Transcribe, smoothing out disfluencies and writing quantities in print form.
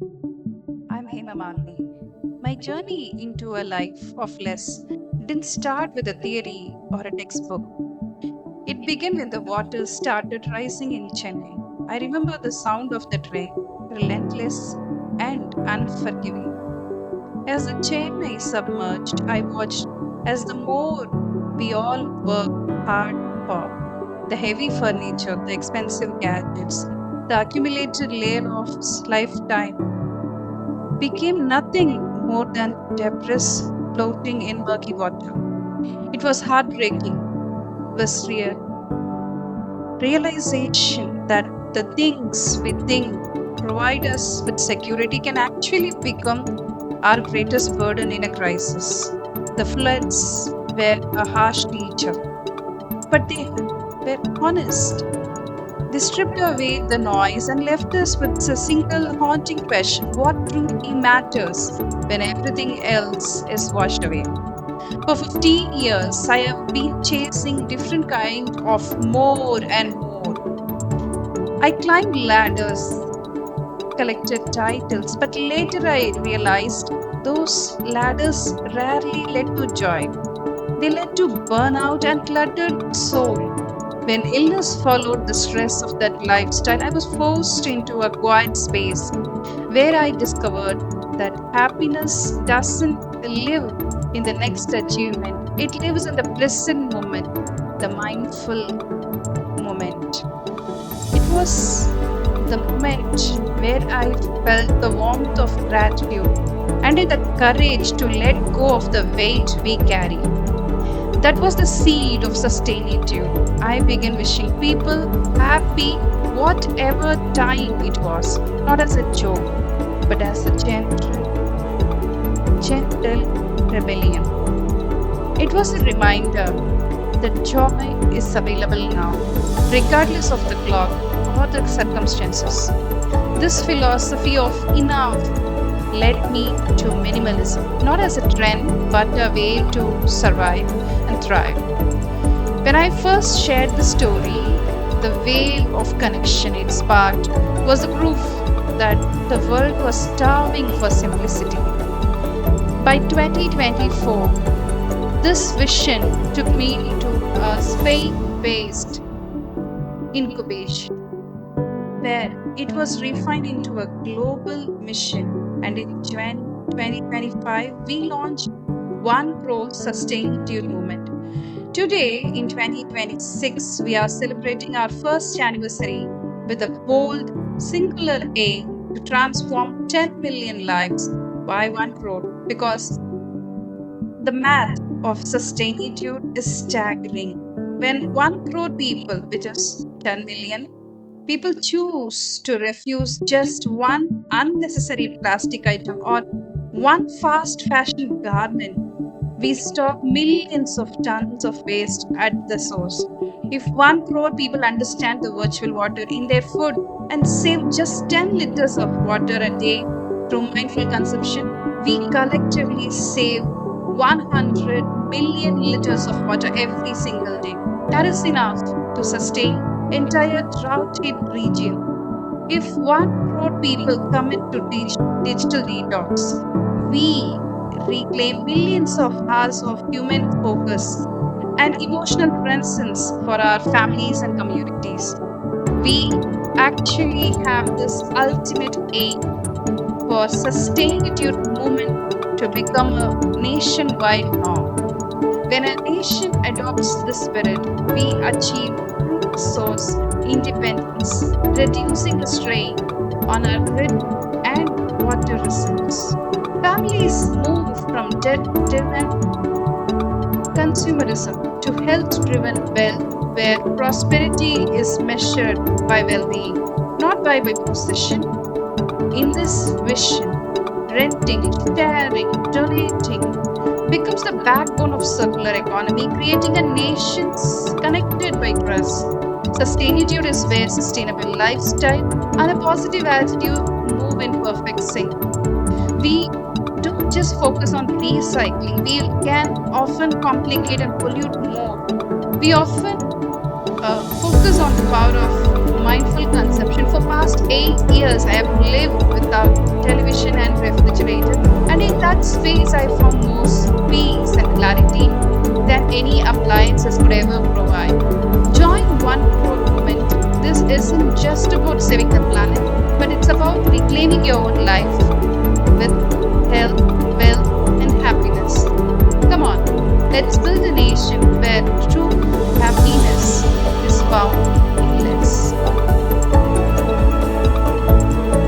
I'm Hema Malini. My journey into a life of less didn't start with a theory or a textbook. It began when the waters started rising in Chennai. I remember the sound of the rain, relentless and unforgiving. As the Chennai submerged, I watched as the more we all worked hard for. The heavy furniture, the expensive gadgets, the accumulated layer of lifetime became nothing more than debris floating in murky water. It was heartbreaking, visceral realization that the things we think provide us with security can actually become our greatest burden in a crisis. The floods were a harsh teacher, but they were honest. They stripped away the noise and left us with a single haunting question: what truly matters when everything else is washed away? For 15 years, I have been chasing different kind of more and more. I climbed ladders, collected titles, but later I realized those ladders rarely led to joy. They led to burnout and cluttered soul. When illness followed the stress of that lifestyle, I was forced into a quiet space where I discovered that happiness doesn't live in the next achievement, it lives in the present moment, the mindful moment. It was the moment where I felt the warmth of gratitude and the courage to let go of the weight we carry. That was the seed of sustainitude. I began wishing people happy whatever time it was, not as a joke, but as a gentle rebellion. It was a reminder that joy is available now, regardless of the clock or the circumstances. This philosophy of enough led me to minimalism, not as a trend, but a way to survive and thrive. When I first shared the story, the wave of connection it sparked was the proof that the world was starving for simplicity. By 2024, this vision took me into a faith-based incubation where it was refined into a global mission, and in Jan 2025 we launched Crore Sustainitude Movement. Today in 2026 we are celebrating our first anniversary with a bold singular aim to transform 10 million lives by 1 crore, because the math of sustainitude is staggering. When 1 crore people, which is 10 million, people choose to refuse just one unnecessary plastic item or one fast fashion garment, we stop millions of tons of waste at the source. If 1 crore people understand the virtual water in their food and save just 10 liters of water a day through mindful consumption, we collectively save 100 million liters of water every single day. That is enough to sustain entire drought-hit region. If 1 crore people commit to digital detox, we reclaim millions of hours of human focus and emotional presence for our families and communities. We actually have this ultimate aim for sustainitude movement to become a nationwide norm. When a nation adopts this spirit, we achieve resource independence, reducing the strain on our grid and water resources. Families move from debt-driven consumerism to health-driven wealth, where prosperity is measured by well-being, not by possession. In this vision, renting, sharing, donating becomes the backbone of circular economy, creating a nation connected by trust. Sustainitude is where sustainable lifestyle and a positive attitude move in perfect sync. We don't just focus on recycling, we can often complicate and pollute more. We often focus on the power of mindful consumption. For past 8 years, I have lived without television space I found most peace and clarity than any appliances could ever provide. Join One Crore Movement. This isn't just about saving the planet, but it's about reclaiming your own life with health, wealth, and happiness. Come on, let's build a nation where true happiness is found